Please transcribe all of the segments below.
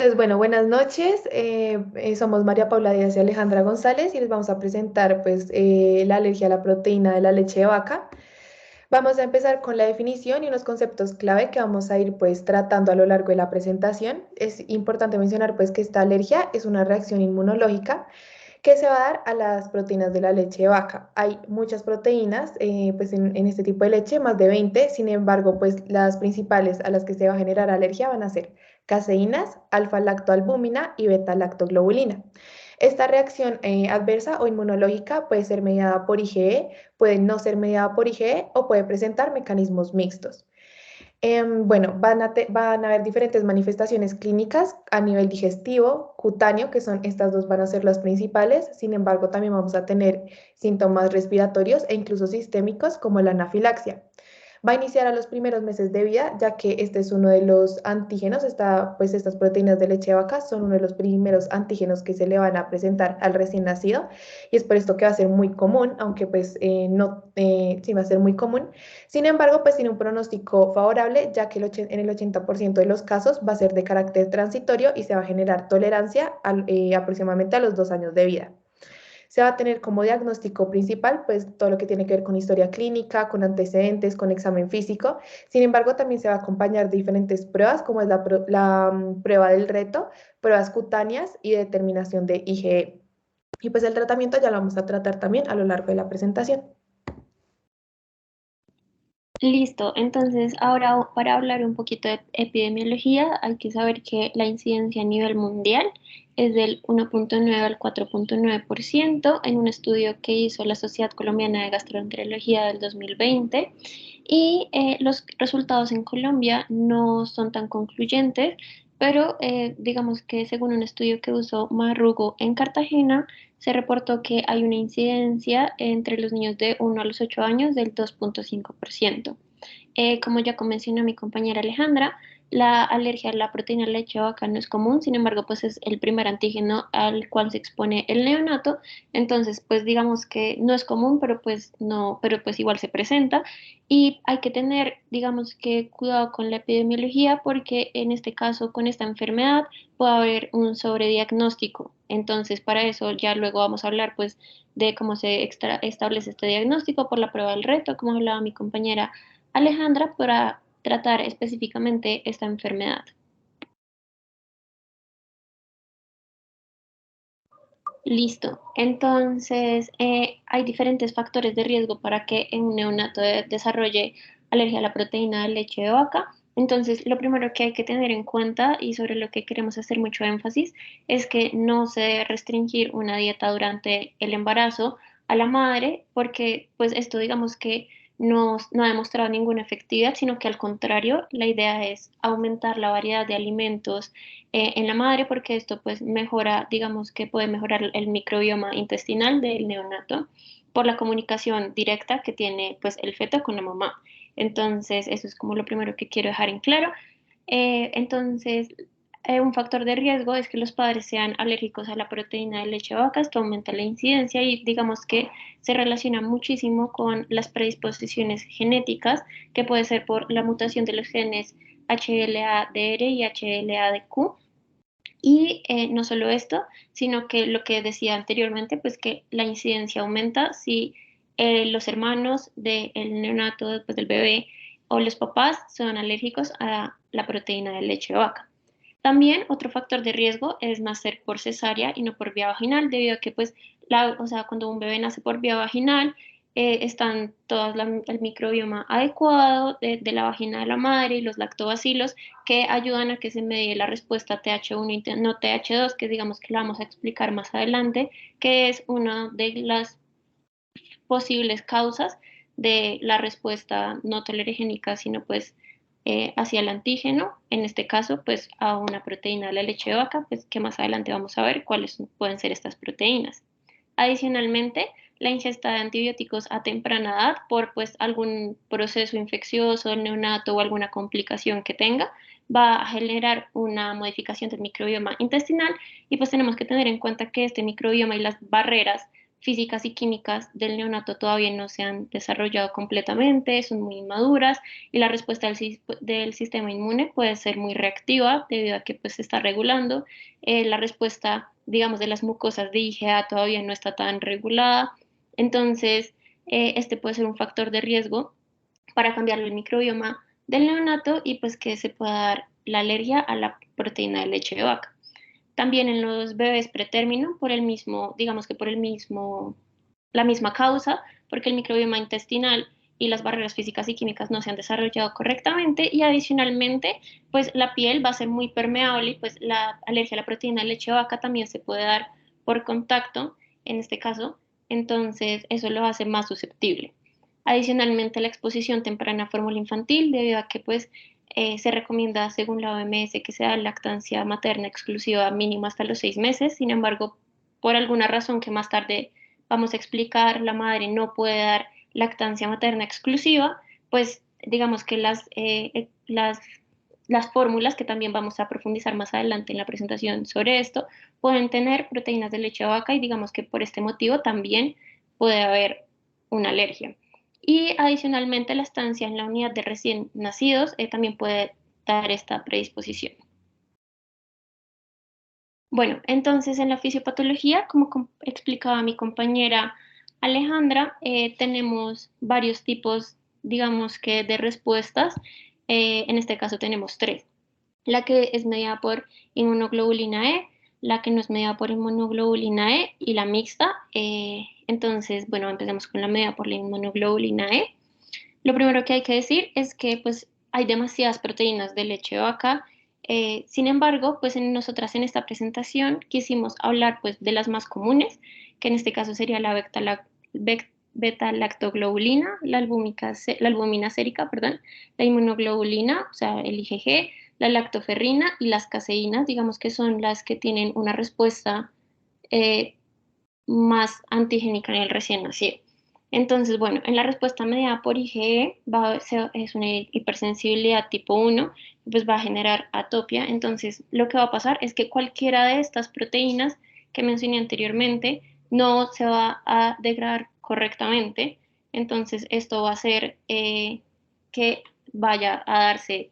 Pues bueno, buenas noches. Somos María Paula Díaz y Alejandra González y les vamos a presentar la alergia a la proteína de la leche de vaca. Vamos a empezar con la definición y unos conceptos clave que vamos a ir tratando a lo largo de la presentación. Es importante mencionar que esta alergia es una reacción inmunológica que se va a dar a las proteínas de la leche de vaca. Hay muchas proteínas en este tipo de leche, más de 20. Sin embargo, las principales a las que se va a generar alergia van a ser caseínas, alfa-lactoalbúmina y beta-lactoglobulina. Esta reacción adversa o inmunológica puede ser mediada por IgE, puede no ser mediada por IgE o puede presentar mecanismos mixtos. Bueno, van a haber diferentes manifestaciones clínicas a nivel digestivo, cutáneo, que son estas dos van a ser las principales. Sin embargo, también vamos a tener síntomas respiratorios e incluso sistémicos como la anafilaxia. Va a iniciar a los primeros meses de vida, ya que este es uno de los antígenos, estas proteínas de leche de vaca son uno de los primeros antígenos que se le van a presentar al recién nacido, y es por esto que va a ser muy común, aunque no, sí va a ser muy común. Sin embargo, tiene un pronóstico favorable, ya que en el 80% de los casos va a ser de carácter transitorio y se va a generar tolerancia aproximadamente a los 2 años de vida. Se va a tener como diagnóstico principal, todo lo que tiene que ver con historia clínica, con antecedentes, con examen físico. Sin embargo, también se va a acompañar de diferentes pruebas, como es la prueba del reto, pruebas cutáneas y determinación de IgE. Y el tratamiento ya lo vamos a tratar también a lo largo de la presentación. Listo, entonces ahora para hablar un poquito de epidemiología, hay que saber que la incidencia a nivel mundial es del 1.9 al 4.9% en un estudio que hizo la Sociedad Colombiana de Gastroenterología del 2020 y los resultados en Colombia no son tan concluyentes, pero digamos que según un estudio que usó Marrugo en Cartagena, se reportó que hay una incidencia entre los niños de 1 a los 8 años del 2.5%. Como ya mencionó mi compañera Alejandra, la alergia a la proteína de leche de vaca no es común, sin embargo, pues es el primer antígeno al cual se expone el neonato, entonces, pues digamos que no es común, pero pues no, pero pues igual se presenta y hay que tener, digamos que cuidado con la epidemiología porque en este caso, con esta enfermedad, puede haber un sobrediagnóstico. Entonces, para eso ya luego vamos a hablar pues de cómo se establece este diagnóstico por la prueba del reto, como hablaba mi compañera Alejandra, para tratar específicamente esta enfermedad. Listo. Entonces, hay diferentes factores de riesgo para que un neonato desarrolle alergia a la proteína de leche de vaca. Entonces, lo primero que hay que tener en cuenta y sobre lo que queremos hacer mucho énfasis es que no se debe restringir una dieta durante el embarazo a la madre, porque pues esto digamos que no ha demostrado ninguna efectividad, sino que al contrario, la idea es aumentar la variedad de alimentos en la madre porque esto pues mejora, digamos que puede mejorar el microbioma intestinal del neonato por la comunicación directa que tiene pues el feto con la mamá. Entonces, eso es como lo primero que quiero dejar en claro. Entonces, un factor de riesgo es que los padres sean alérgicos a la proteína de leche de vaca, esto aumenta la incidencia y digamos que se relaciona muchísimo con las predisposiciones genéticas, que puede ser por la mutación de los genes HLA-DR y HLA-DQ. Y no solo esto, sino que lo que decía anteriormente, pues que la incidencia aumenta si los hermanos del neonato, pues del bebé o los papás son alérgicos a la proteína de leche de vaca. También otro factor de riesgo es nacer por cesárea y no por vía vaginal, debido a que pues o sea, cuando un bebé nace por vía vaginal, están todo el microbioma adecuado de la vagina de la madre y los lactobacilos que ayudan a que se medie la respuesta TH1 y no TH2, que digamos que la vamos a explicar más adelante, que es una de las posibles causas de la respuesta no tolerogénica, sino pues hacia el antígeno, en este caso pues a una proteína de la leche de vaca, pues que más adelante vamos a ver cuáles pueden ser estas proteínas. Adicionalmente, la ingesta de antibióticos a temprana edad por pues algún proceso infeccioso del neonato o alguna complicación que tenga va a generar una modificación del microbioma intestinal y pues tenemos que tener en cuenta que este microbioma y las barreras físicas y químicas del neonato todavía no se han desarrollado completamente, son muy inmaduras y la respuesta del sistema inmune puede ser muy reactiva debido a que pues, se está regulando. La respuesta, digamos, de las mucosas de IgA todavía no está tan regulada. Entonces, este puede ser un factor de riesgo para cambiar el microbioma del neonato y pues que se pueda dar la alergia a la proteína de leche de vaca. También en los bebés pretérmino, por el mismo, digamos que por el mismo, la misma causa, porque el microbioma intestinal y las barreras físicas y químicas no se han desarrollado correctamente y adicionalmente, pues la piel va a ser muy permeable y pues la alergia a la proteína de leche de vaca también se puede dar por contacto, en este caso, entonces eso lo hace más susceptible. Adicionalmente, la exposición temprana a fórmula infantil, debido a que pues se recomienda, según la OMS, que sea lactancia materna exclusiva mínimo hasta los 6 meses. Sin embargo, por alguna razón que más tarde vamos a explicar, la madre no puede dar lactancia materna exclusiva, pues digamos que las fórmulas, que también vamos a profundizar más adelante en la presentación sobre esto, pueden tener proteínas de leche de vaca y digamos que por este motivo también puede haber una alergia. Y adicionalmente la estancia en la unidad de recién nacidos también puede dar esta predisposición. Bueno, entonces en la fisiopatología, como explicaba mi compañera Alejandra, tenemos varios tipos, digamos que de respuestas. En este caso tenemos tres. La que es mediada por inmunoglobulina E, la que no es mediada por inmunoglobulina E y la mixta. Entonces, bueno, empecemos con la mediada por la inmunoglobulina E. Lo primero que hay que decir es que pues hay demasiadas proteínas de leche de vaca. Sin embargo, pues nosotras en esta presentación quisimos hablar pues de las más comunes, que en este caso sería la beta-lactoglobulina, la albúmina sérica, perdón, la inmunoglobulina, o sea, el IgG, la lactoferrina y las caseínas, digamos que son las que tienen una respuesta eh, más antigénica en el recién nacido. Entonces, bueno, en la respuesta mediada por IgE es una hipersensibilidad tipo 1, pues va a generar atopia. Entonces, lo que va a pasar es que cualquiera de estas proteínas que mencioné anteriormente no se va a degradar correctamente. Entonces, esto va a hacer que vaya a darse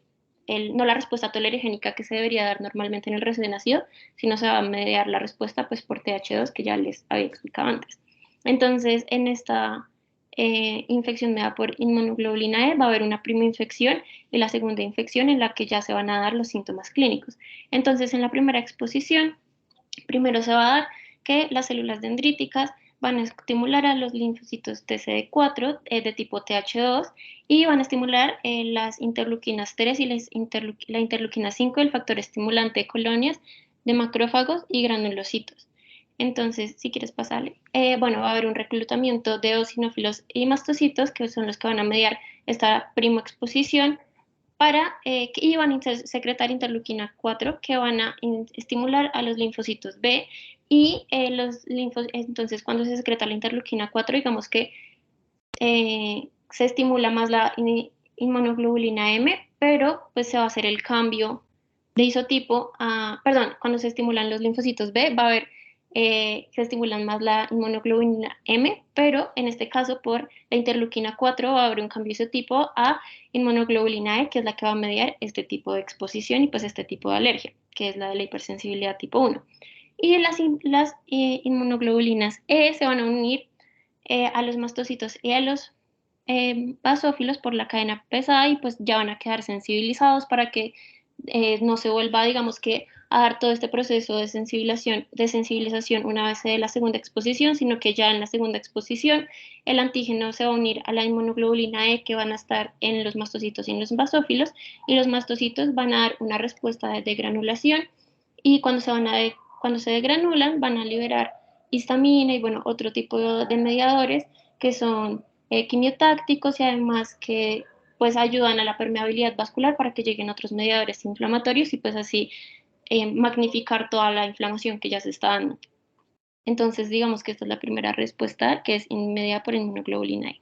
no la respuesta tolerogénica que se debería dar normalmente en el recién nacido, sino se va a mediar la respuesta pues por TH2 que ya les había explicado antes. Entonces, en esta infección mediada por inmunoglobulina E va a haber una primera infección y la segunda infección en la que ya se van a dar los síntomas clínicos. Entonces, en la primera exposición, primero se va a dar que las células dendríticas van a estimular a los linfocitos TCD4 de tipo TH2 y van a estimular las interleuquinas 3 y la interleuquina 5, el factor estimulante de colonias de macrófagos y granulocitos. Entonces, si quieres pasarle, bueno, va a haber un reclutamiento de eosinófilos y mastocitos, que son los que van a mediar esta primo exposición y van a secretar interleuquina 4 que van a estimular a los linfocitos B y entonces cuando se secreta la interleuquina 4 digamos que se estimula más la inmunoglobulina M, pero pues se va a hacer el cambio de isotipo perdón, cuando se estimulan los linfocitos B va a haber se estimulan más la inmunoglobulina M, pero en este caso por la interleuquina 4 va a haber un cambio de isotipo a inmunoglobulina E, que es la que va a mediar este tipo de exposición y pues este tipo de alergia, que es la de la hipersensibilidad tipo 1. Y las inmunoglobulinas E se van a unir a los mastocitos y a los basófilos por la cadena pesada y pues ya van a quedar sensibilizados para que no se vuelva, digamos que, a dar todo este proceso de sensibilización una vez de la segunda exposición, sino que ya en la segunda exposición el antígeno se va a unir a la inmunoglobulina E que van a estar en los mastocitos y en los basófilos y los mastocitos van a dar una respuesta de degranulación y cuando se degranulan van a liberar histamina y bueno, otro tipo de mediadores que son quimiotácticos y además que pues ayudan a la permeabilidad vascular para que lleguen otros mediadores inflamatorios y pues así magnificar toda la inflamación que ya se está dando. Entonces digamos que esta es la primera respuesta que es inmediata por inmunoglobulina E.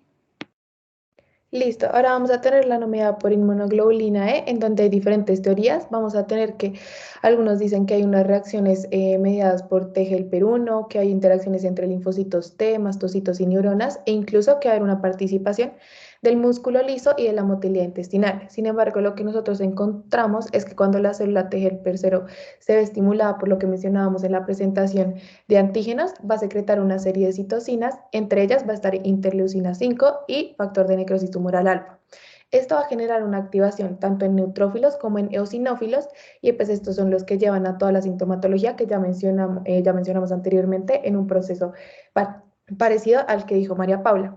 Listo, ahora vamos a tener la nominada por inmunoglobulina E, en donde hay diferentes teorías. Vamos a tener que algunos dicen que hay unas reacciones mediadas por TGLP1, que hay interacciones entre linfocitos T, mastocitos y neuronas, e incluso que hay una participación del músculo liso y de la motilidad intestinal. Sin embargo, lo que nosotros encontramos es que cuando la célula TGLP0 se ve estimulada por lo que mencionábamos en la presentación de antígenos, va a secretar una serie de citocinas, entre ellas va a estar interleucina 5 y factor de necrosis tumoral alfa. Esto va a generar una activación tanto en neutrófilos como en eosinófilos y pues estos son los que llevan a toda la sintomatología que ya mencionamos anteriormente en un proceso parecido al que dijo María Paula.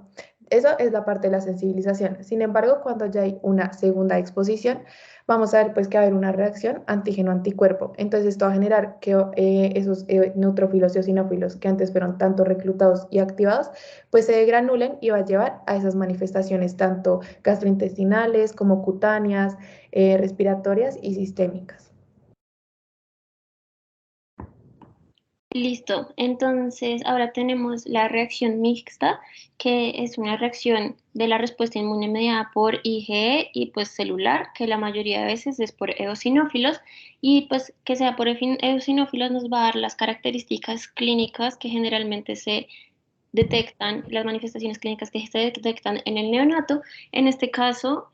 Eso es la parte de la sensibilización. Sin embargo, cuando ya hay una segunda exposición, vamos a ver pues que va a haber una reacción antígeno-anticuerpo. Entonces esto va a generar que esos neutrófilos y eosinófilos que antes fueron tanto reclutados y activados, pues se degranulen y va a llevar a esas manifestaciones tanto gastrointestinales como cutáneas, respiratorias y sistémicas. Listo, entonces ahora tenemos la reacción mixta, que es una reacción de la respuesta inmune mediada por IgE y pues celular, que la mayoría de veces es por eosinófilos, y pues que sea por eosinófilos nos va a dar las características clínicas que generalmente se detectan, las manifestaciones clínicas que se detectan en el neonato. En este caso,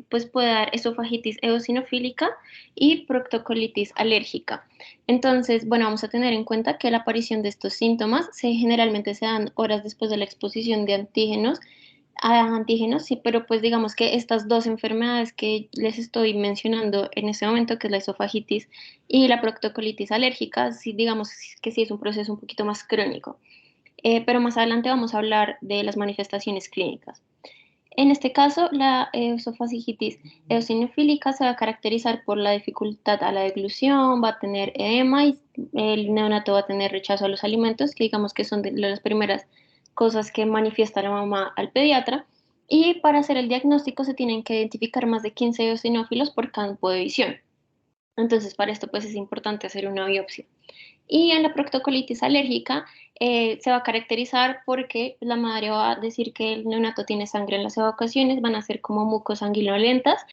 pues puede dar esofagitis eosinofílica y proctocolitis alérgica. Entonces, bueno, vamos a tener en cuenta que la aparición de estos síntomas generalmente se dan horas después de la exposición de antígenos a antígenos, sí, pero pues digamos que estas dos enfermedades que les estoy mencionando en este momento, que es la esofagitis y la proctocolitis alérgica, sí, digamos que sí es un proceso un poquito más crónico. Pero más adelante vamos a hablar de las manifestaciones clínicas. En este caso, la esofagitis eosinofílica se va a caracterizar por la dificultad a la deglución, va a tener edema y el neonato va a tener rechazo a los alimentos, que digamos que son de las primeras cosas que manifiesta la mamá al pediatra. Y para hacer el diagnóstico se tienen que identificar más de 15 eosinófilos por campo de visión. Entonces, para esto pues es importante hacer una biopsia. Y en la proctocolitis alérgica se va a caracterizar porque la madre va a decir que el neonato tiene sangre en las evacuaciones, van a ser como mucosanguinolentas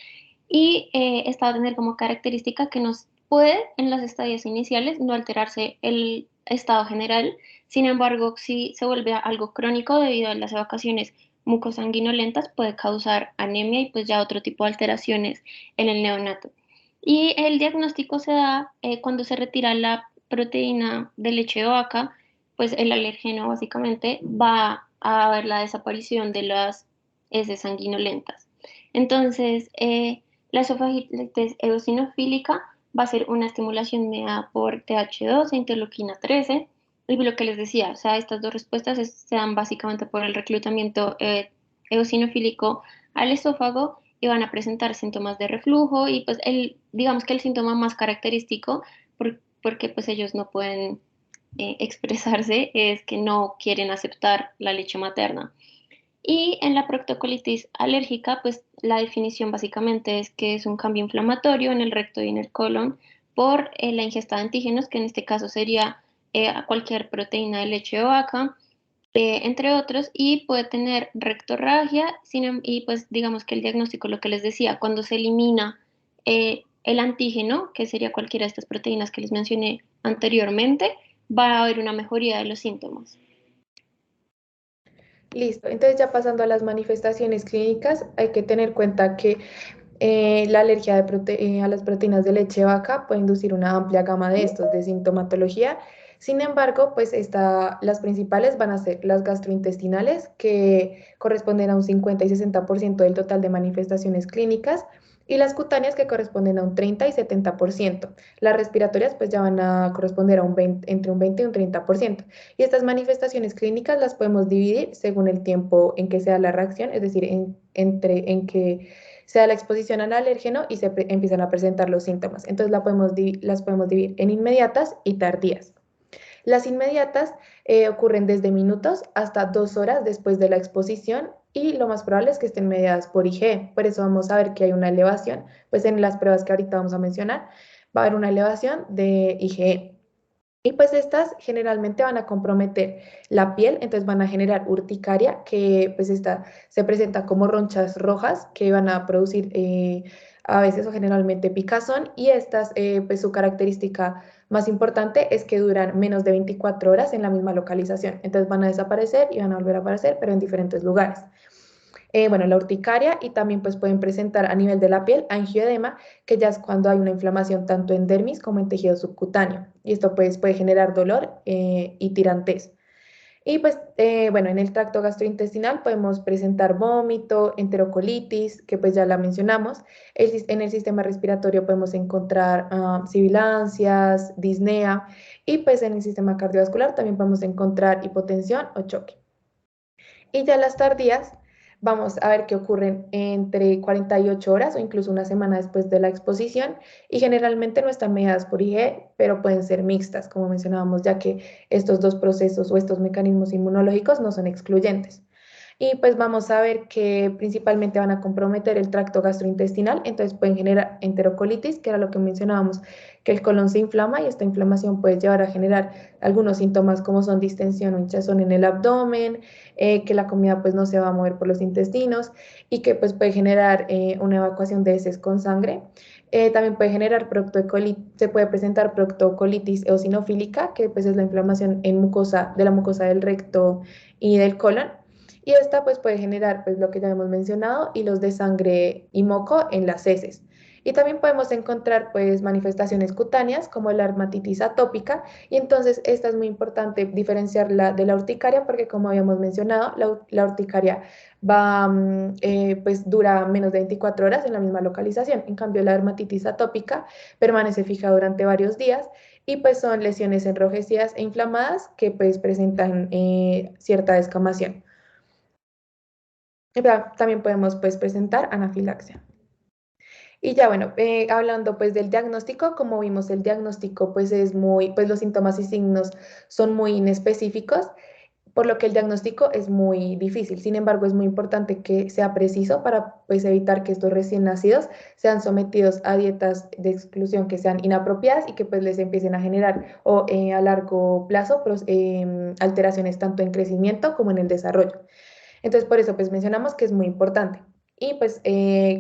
y esta va a tener como característica que nos puede en las estadios iniciales no alterarse el estado general, sin embargo, si se vuelve algo crónico debido a las evacuaciones mucosanguinolentas, puede causar anemia y pues ya otro tipo de alteraciones en el neonato. Y el diagnóstico se da cuando se retira la proteína de leche de vaca, pues el alérgeno básicamente va a haber la desaparición de las heces sanguinolentas. Entonces, la esofagitis eosinofílica va a ser una estimulación mediada por TH2 e interleuquina 13. Y lo que les decía, o sea, estas dos respuestas se dan básicamente por el reclutamiento eosinofílico al esófago y van a presentar síntomas de reflujo y pues digamos que el síntoma más característico, porque pues ellos no pueden expresarse, es que no quieren aceptar la leche materna. Y en la proctocolitis alérgica, pues la definición básicamente es que es un cambio inflamatorio en el recto y en el colon por la ingesta de antígenos, que en este caso sería cualquier proteína de leche o vaca, entre otros, y puede tener rectorragia, y pues digamos que el diagnóstico, lo que les decía, cuando se elimina el antígeno, que sería cualquiera de estas proteínas que les mencioné anteriormente, va a haber una mejoría de los síntomas. Listo, entonces ya pasando a las manifestaciones clínicas, hay que tener en cuenta que la alergia a las proteínas de leche de vaca puede inducir una amplia gama de estos, de sintomatología. Sin embargo, pues las principales van a ser las gastrointestinales, que corresponden a un 50 y 60% del total de manifestaciones clínicas, y las cutáneas, que corresponden a un 30 y 70%. Las respiratorias, pues ya van a corresponder a entre un 20 y un 30%. Y estas manifestaciones clínicas las podemos dividir según el tiempo en que sea la reacción, es decir, en que sea la exposición al alérgeno y empiezan a presentar los síntomas. Entonces las podemos dividir en inmediatas y tardías. Las inmediatas ocurren desde minutos hasta 2 horas después de la exposición y lo más probable es que estén mediadas por IgE. Por eso vamos a ver que hay una elevación, pues en las pruebas que ahorita vamos a mencionar, va a haber una elevación de IgE. Y pues estas generalmente van a comprometer la piel, entonces van a generar urticaria, que pues esta se presenta como ronchas rojas que van a producir a veces o generalmente picazón, y estas pues su característica más importante es que duran menos de 24 horas en la misma localización, entonces van a desaparecer y van a volver a aparecer, pero en diferentes lugares. Bueno, la urticaria, y también pues pueden presentar a nivel de la piel angioedema, que ya es cuando hay una inflamación tanto en dermis como en tejido subcutáneo. Y esto pues puede generar dolor y tirantez. Y pues bueno, en el tracto gastrointestinal podemos presentar vómito, enterocolitis, que pues ya la mencionamos. En el sistema respiratorio podemos encontrar sibilancias, disnea, y pues en el sistema cardiovascular también podemos encontrar hipotensión o choque. Y ya las tardías, vamos a ver qué ocurren entre 48 horas o incluso una semana después de la exposición, y generalmente no están mediadas por IgE, pero pueden ser mixtas, como mencionábamos, ya que estos dos procesos o estos mecanismos inmunológicos no son excluyentes. Y pues vamos a ver que principalmente van a comprometer el tracto gastrointestinal, entonces pueden generar enterocolitis, que era lo que mencionábamos, que el colon se inflama, y esta inflamación puede llevar a generar algunos síntomas como son distensión o hinchazón en el abdomen, que la comida pues no se va a mover por los intestinos, y que pues puede generar una evacuación de heces con sangre. También puede generar proctocolitis, se puede presentar proctocolitis eosinofílica, que pues es la inflamación en mucosa, de la mucosa del recto y del colon. Y esta pues puede generar pues lo que ya hemos mencionado, hilos de sangre y moco en las heces. Y también podemos encontrar pues manifestaciones cutáneas como la dermatitis atópica, y entonces esta es muy importante diferenciarla de la urticaria, porque como habíamos mencionado, la urticaria va, pues dura menos de 24 horas en la misma localización. En cambio, la dermatitis atópica permanece fija durante varios días, y pues son lesiones enrojecidas e inflamadas que pues presentan cierta descamación. También podemos pues presentar anafilaxia. Y ya bueno, hablando pues del diagnóstico, como vimos el diagnóstico pues es muy, pues los síntomas y signos son muy inespecíficos, por lo que el diagnóstico es muy difícil. Sin embargo, es muy importante que sea preciso para pues evitar que estos recién nacidos sean sometidos a dietas de exclusión que sean inapropiadas y que pues les empiecen a generar o a largo plazo alteraciones tanto en crecimiento como en el desarrollo. Entonces, por eso, pues mencionamos que es muy importante. Y pues,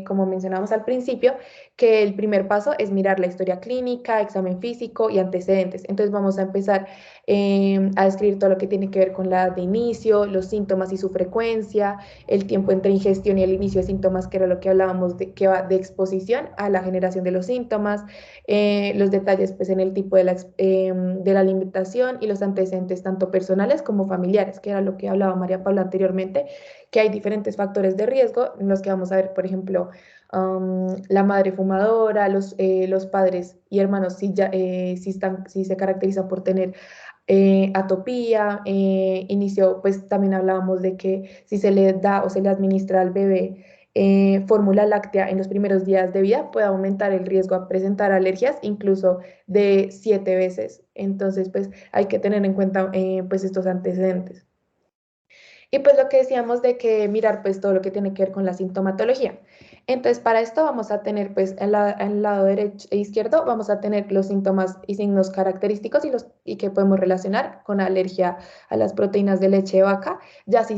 como mencionamos al principio, que el primer paso es mirar la historia clínica, examen físico y antecedentes. Entonces, vamos a empezar a describir todo lo que tiene que ver con la edad de inicio, los síntomas y su frecuencia, el tiempo entre ingestión y el inicio de síntomas, que era lo que hablábamos de que va de exposición a la generación de los síntomas, los detalles pues en el tipo de la alimentación y los antecedentes tanto personales como familiares, que era lo que hablaba María Paula anteriormente, que hay diferentes factores de riesgo en los que vamos a ver, por ejemplo, la madre fumadora, los padres y hermanos si se caracterizan por tener atopía, inicio, pues también hablábamos de que si se le da o se le administra al bebé fórmula láctea en los primeros días de vida, puede aumentar el riesgo a presentar alergias incluso de 7 veces. Entonces, pues hay que tener en cuenta pues estos antecedentes. Y pues lo que decíamos de que mirar pues todo lo que tiene que ver con la sintomatología. Entonces, para esto vamos a tener pues en el lado derecho e izquierdo vamos a tener los síntomas y signos característicos y que podemos relacionar con alergia a las proteínas de leche de vaca, ya si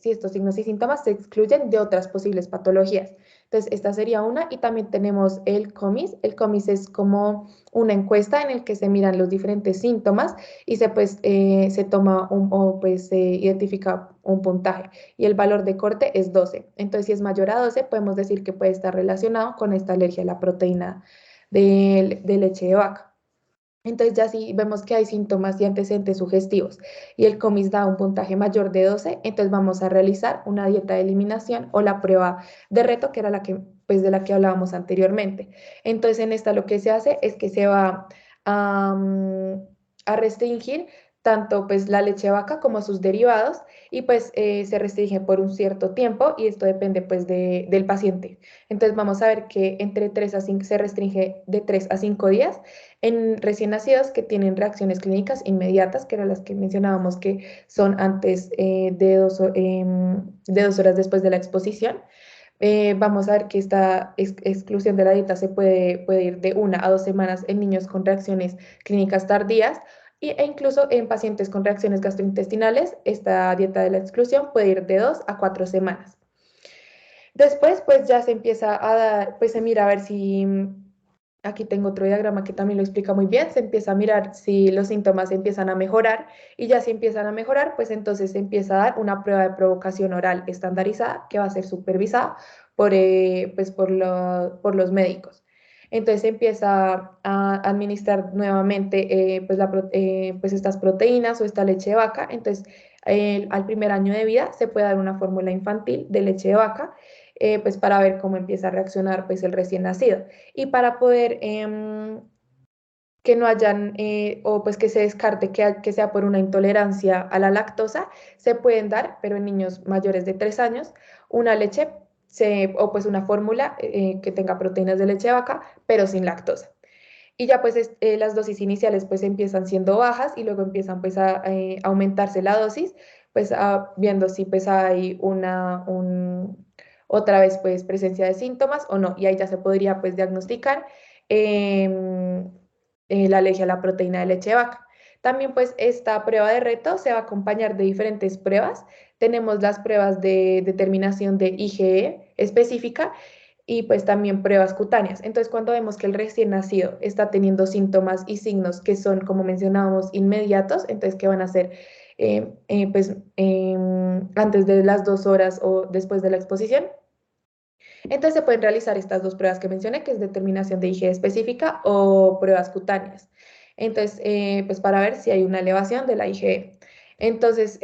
estos signos y síntomas se excluyen de otras posibles patologías. Entonces, esta sería una, y también tenemos el COMIS. El COMIS es como una encuesta en el que se miran los diferentes síntomas y se toma o pues se identifica un puntaje, y el valor de corte es 12. Entonces, si es mayor a 12, podemos decir que puede estar relacionado con esta alergia a la proteína de leche de vaca. Entonces ya si vemos que hay síntomas y antecedentes sugestivos y el COMIS da un puntaje mayor de 12, entonces vamos a realizar una dieta de eliminación o la prueba de reto, que era pues de la que hablábamos anteriormente. Entonces en esta lo que se hace es que se va a, a restringir tanto pues la leche de vaca como sus derivados, y pues se restringe por un cierto tiempo, y esto depende pues del paciente. Entonces vamos a ver que entre 3 a 5 se restringe de 3 a 5 días en recién nacidos que tienen reacciones clínicas inmediatas, que eran las que mencionábamos que son antes de 2 horas después de la exposición. Vamos a ver que esta exclusión de la dieta puede ir de 1 a 2 semanas en niños con reacciones clínicas tardías, e incluso en pacientes con reacciones gastrointestinales, esta dieta de la exclusión puede ir de 2 a 4 semanas. Después, pues ya se empieza a dar, pues se mira a ver si, aquí tengo otro diagrama que también lo explica muy bien, se empieza a mirar si los síntomas empiezan a mejorar y ya si empiezan a mejorar, pues entonces se empieza a dar una prueba de provocación oral estandarizada que va a ser supervisada pues por los médicos. Entonces se empieza a administrar nuevamente pues estas proteínas o esta leche de vaca. Entonces, al primer año de vida se puede dar una fórmula infantil de leche de vaca, pues para ver cómo empieza a reaccionar pues el recién nacido y para poder que no hayan o pues que se descarte que sea por una intolerancia a la lactosa, se pueden dar, pero en niños mayores de 3 años, una leche o pues una fórmula que tenga proteínas de leche de vaca, pero sin lactosa. Y ya pues las dosis iniciales pues empiezan siendo bajas y luego empiezan pues a aumentarse la dosis, pues viendo si pues hay otra vez pues presencia de síntomas o no. Y ahí ya se podría pues diagnosticar em, la alergia a la proteína de leche de vaca. También pues esta prueba de reto se va a acompañar de diferentes pruebas. Tenemos las pruebas de determinación de IgE específica y pues también pruebas cutáneas. Entonces, cuando vemos que el recién nacido está teniendo síntomas y signos que son, como mencionábamos, inmediatos, entonces, ¿qué van a hacer? Antes de las 2 horas o después de la exposición. Entonces, se pueden realizar estas dos pruebas que mencioné, que es determinación de IgE específica o pruebas cutáneas. Entonces, pues para ver si hay una elevación de la IgE. Entonces,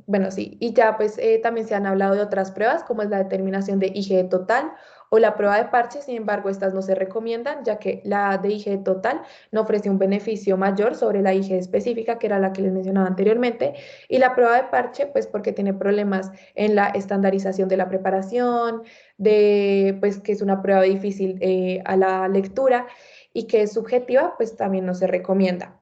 bueno, sí, y ya pues también se han hablado de otras pruebas, como es la determinación de IgE total o la prueba de parche. Sin embargo, estas no se recomiendan, ya que la de IgE total no ofrece un beneficio mayor sobre la IgE específica, que era la que les mencionaba anteriormente, y la prueba de parche, pues porque tiene problemas en la estandarización de la preparación, pues que es una prueba difícil a la lectura y que es subjetiva, pues también no se recomienda.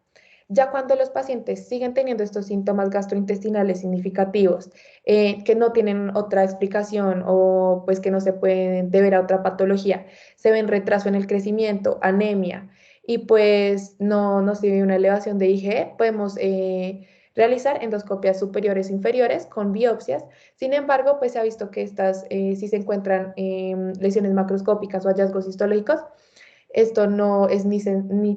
Ya cuando los pacientes siguen teniendo estos síntomas gastrointestinales significativos, que no tienen otra explicación o pues que no se pueden deber a otra patología, se ven retraso en el crecimiento, anemia y pues no se ve una elevación de IgE, podemos realizar endoscopias superiores e inferiores con biopsias. Sin embargo, pues se ha visto que si se encuentran lesiones macroscópicas o hallazgos histológicos, esto no es ni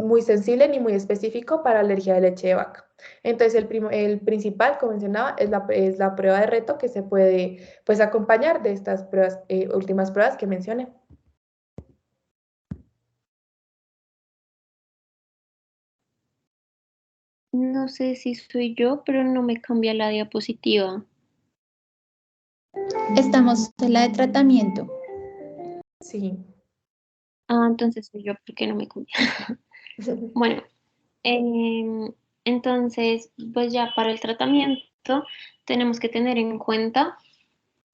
muy sensible ni muy específico para alergia de leche de vaca. Entonces, el principal, como mencionaba, es la prueba de reto que se puede pues acompañar de estas pruebas, últimas pruebas que mencioné. No sé si soy yo, pero no me cambia la diapositiva. Estamos en la de tratamiento. Sí. Ah, entonces soy yo porque no me cambia. Bueno, entonces, pues ya para el tratamiento tenemos que tener en cuenta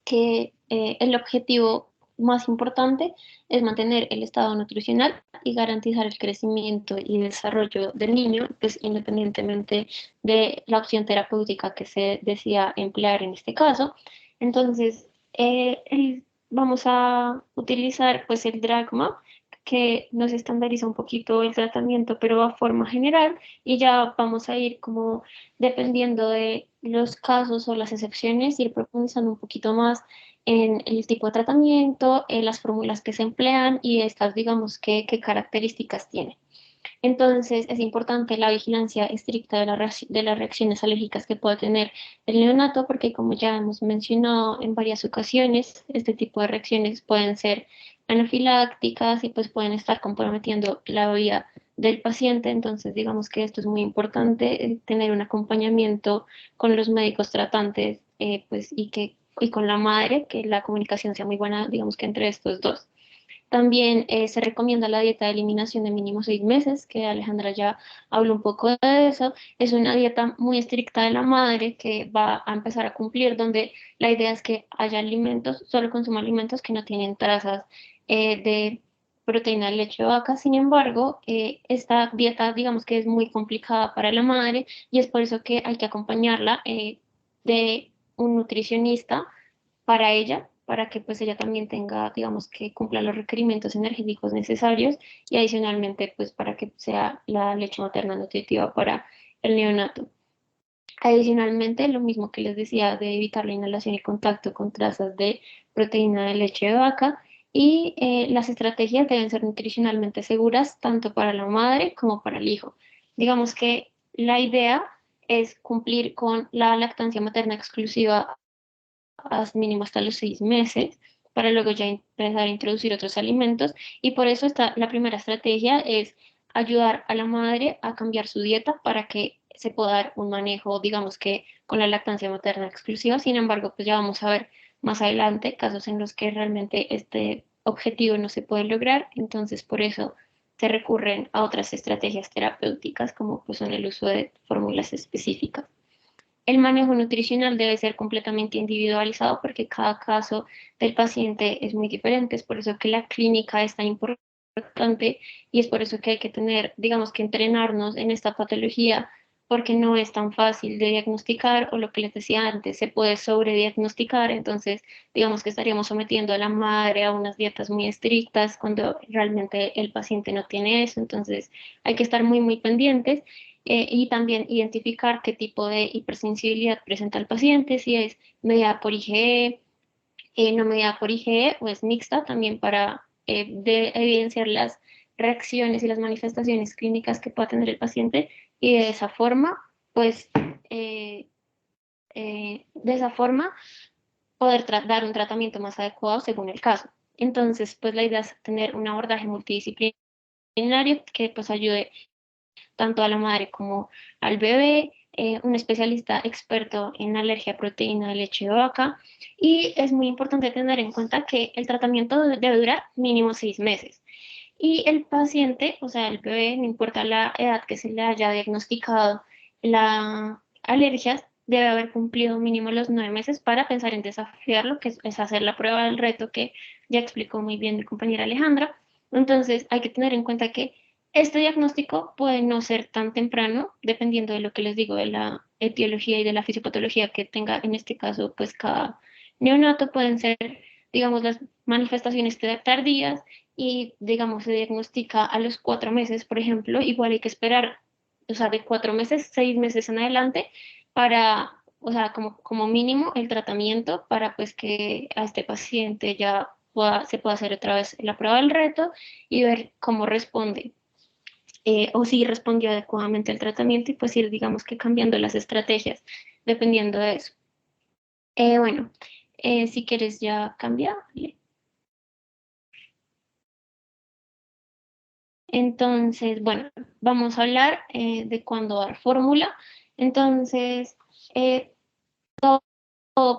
que el objetivo más importante es mantener el estado nutricional y garantizar el crecimiento y desarrollo del niño, pues independientemente de la opción terapéutica que se decida emplear en este caso. Entonces, vamos a utilizar pues el DRAGMA, que nos estandariza un poquito el tratamiento, pero a forma general, y ya vamos a ir como dependiendo de los casos o las excepciones, ir profundizando un poquito más en el tipo de tratamiento, en las fórmulas que se emplean y estas, digamos, qué características tiene. Entonces, es importante la vigilancia estricta de las reacciones alérgicas que pueda tener el neonato, porque como ya hemos mencionado en varias ocasiones, este tipo de reacciones pueden ser anafilácticas y pues pueden estar comprometiendo la vida del paciente. Entonces, digamos que esto es muy importante, tener un acompañamiento con los médicos tratantes, pues, y con la madre, que la comunicación sea muy buena, digamos que entre estos dos. También se recomienda la dieta de eliminación de mínimo 6 meses, que Alejandra ya habló un poco de eso. Es una dieta muy estricta de la madre que va a empezar a cumplir, donde la idea es que haya alimentos, solo consuma alimentos que no tienen trazas de proteína de leche de vaca. Sin embargo, esta dieta, digamos que es muy complicada para la madre y es por eso que hay que acompañarla de un nutricionista para ella para que pues ella también tenga, digamos, que cumpla los requerimientos energéticos necesarios y adicionalmente pues para que sea la leche materna nutritiva para el neonato. Adicionalmente, lo mismo que les decía de evitar la inhalación y contacto con trazas de proteína de leche de vaca y las estrategias deben ser nutricionalmente seguras tanto para la madre como para el hijo. Digamos que la idea es cumplir con la lactancia materna exclusiva mínimo hasta los 6 meses para luego ya empezar a introducir otros alimentos y por eso la primera estrategia es ayudar a la madre a cambiar su dieta para que se pueda dar un manejo, digamos que con la lactancia materna exclusiva. Sin embargo, pues ya vamos a ver más adelante casos en los que realmente este objetivo no se puede lograr, entonces por eso se recurren a otras estrategias terapéuticas como pues son el uso de fórmulas específicas. El manejo nutricional debe ser completamente individualizado porque cada caso del paciente es muy diferente, es por eso que la clínica es tan importante y es por eso que hay que tener, digamos que entrenarnos en esta patología porque no es tan fácil de diagnosticar o lo que les decía antes, se puede sobrediagnosticar, entonces digamos que estaríamos sometiendo a la madre a unas dietas muy estrictas cuando realmente el paciente no tiene eso, entonces hay que estar muy, muy pendientes y también identificar qué tipo de hipersensibilidad presenta el paciente, si es mediada por IgE, no mediada por IgE o es mixta, también para evidenciar las reacciones y las manifestaciones clínicas que pueda tener el paciente y de esa forma, pues, de esa forma poder dar un tratamiento más adecuado según el caso. Entonces, pues la idea es tener un abordaje multidisciplinario que pues ayude tanto a la madre como al bebé, un especialista experto en alergia a proteína de leche de vaca y es muy importante tener en cuenta que el tratamiento debe durar mínimo 6 meses. Y el paciente, o sea, el bebé, no importa la edad que se le haya diagnosticado la alergia, debe haber cumplido mínimo los 9 meses para pensar en desafiarlo, que es hacer la prueba del reto que ya explicó muy bien mi compañera Alejandra. Entonces, hay que tener en cuenta que este diagnóstico puede no ser tan temprano, dependiendo de lo que les digo, de la etiología y de la fisiopatología que tenga, en este caso, pues cada neonato pueden ser, digamos, las manifestaciones tardías y, digamos, se diagnostica a los 4 meses, por ejemplo, igual hay que esperar, o sea, de 4 meses, 6 meses en adelante para, o sea, como mínimo el tratamiento para pues que a este paciente ya se pueda hacer otra vez la prueba del reto y ver cómo responde o si respondió adecuadamente al tratamiento y pues ir, digamos que cambiando las estrategias dependiendo de eso. Bueno, si quieres ya cambiar. Entonces, bueno, vamos a hablar de cuándo dar fórmula. Entonces, eh,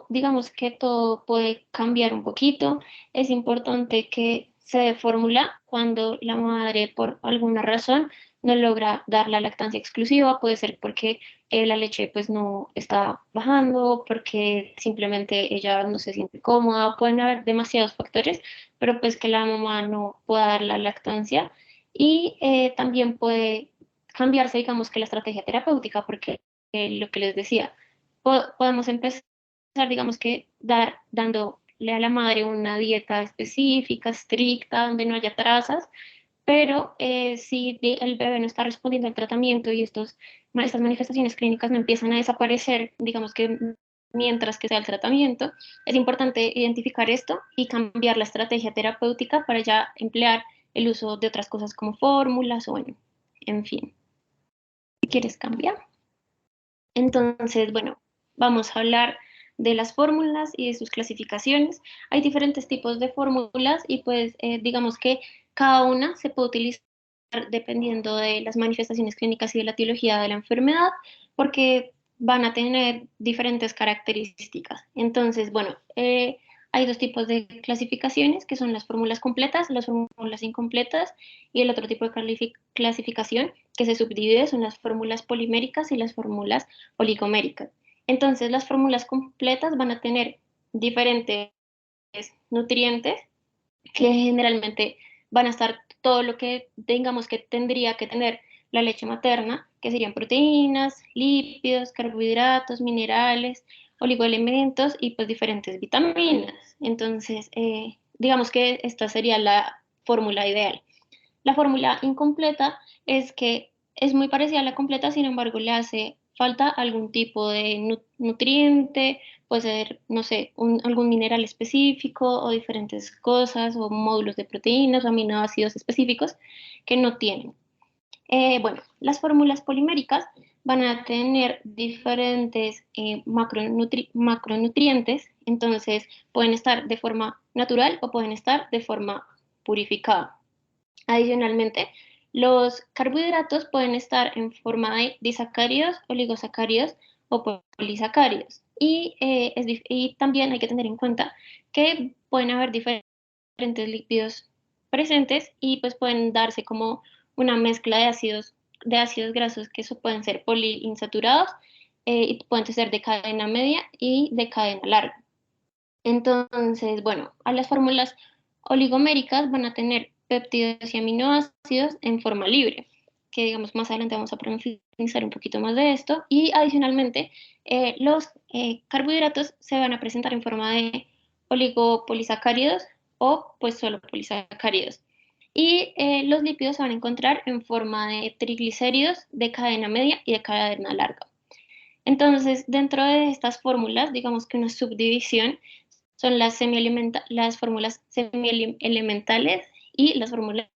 digamos que todo puede cambiar un poquito. Es importante que se dé fórmula cuando la madre por alguna razón no logra dar la lactancia exclusiva. Puede ser porque la leche pues no está bajando, porque simplemente ella no se siente cómoda. Pueden haber demasiados factores, pero pues que la mamá no pueda dar la lactancia. Y también puede cambiarse, digamos que la estrategia terapéutica, porque lo que les decía, podemos empezar digamos que dándole a la madre una dieta específica, estricta, donde no haya trazas, pero si el bebé no está respondiendo al tratamiento y estas manifestaciones clínicas no empiezan a desaparecer, digamos que mientras que sea el tratamiento, es importante identificar esto y cambiar la estrategia terapéutica para ya emplear el uso de otras cosas como fórmulas o bueno, en fin, si quieres cambiar. Entonces, bueno, vamos a hablar de las fórmulas y de sus clasificaciones. Hay diferentes tipos de fórmulas y pues digamos que cada una se puede utilizar dependiendo de las manifestaciones clínicas y de la etiología de la enfermedad, porque van a tener diferentes características. Entonces, bueno, hay dos tipos de clasificaciones, que son las fórmulas completas, las fórmulas incompletas, y el otro tipo de clasificación que se subdivide son las fórmulas poliméricas y las fórmulas oligoméricas. Entonces, las fórmulas completas van a tener diferentes nutrientes que generalmente van a estar todo lo que tengamos que tendría que tener la leche materna, que serían proteínas, lípidos, carbohidratos, minerales, oligoelementos y pues diferentes vitaminas. Entonces, digamos que esta sería la fórmula ideal. La fórmula incompleta es que es muy parecida a la completa, sin embargo, le hace falta algún tipo de nutriente, puede ser, no sé, algún mineral específico o diferentes cosas o módulos de proteínas o aminoácidos específicos que no tienen. Bueno, las fórmulas poliméricas van a tener diferentes macronutrientes, entonces pueden estar de forma natural o pueden estar de forma purificada. Adicionalmente, los carbohidratos pueden estar en forma de disacáridos, oligosacáridos o polisacáridos. Y también hay que tener en cuenta que pueden haber diferentes lípidos presentes y pues pueden darse como una mezcla de ácidos grasos que eso pueden ser poliinsaturados y pueden ser de cadena media y de cadena larga. Entonces, bueno, a las fórmulas oligoméricas van a tener péptidos y aminoácidos en forma libre, que digamos más adelante vamos a profundizar un poquito más de esto. Y adicionalmente, los carbohidratos se van a presentar en forma de oligopolisacáridos o pues solo polisacáridos. Y los lípidos se van a encontrar en forma de triglicéridos de cadena media y de cadena larga. Entonces, dentro de estas fórmulas, digamos que una subdivisión son las fórmulas semielementales y las fórmulas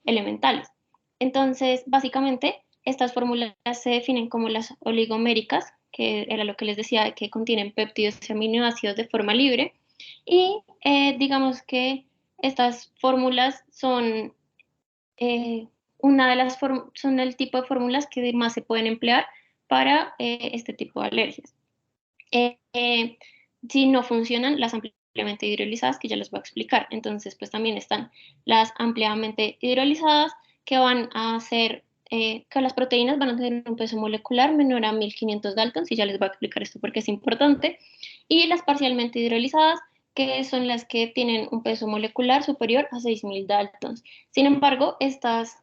elementales. Entonces, básicamente, estas fórmulas se definen como las oligoméricas, que era lo que les decía, que contienen péptidos y aminoácidos de forma libre. Y digamos que estas fórmulas son, son el tipo de fórmulas que más se pueden emplear para este tipo de alergias. Eh, si no funcionan las ampliamente hidrolizadas, que ya les voy a explicar. Entonces, pues también están las ampliamente hidrolizadas, que van a hacer que las proteínas van a tener un peso molecular menor a 1500 Daltons, y ya les voy a explicar esto porque es importante. Y las parcialmente hidrolizadas, que son las que tienen un peso molecular superior a 6000 Daltons. Sin embargo, estas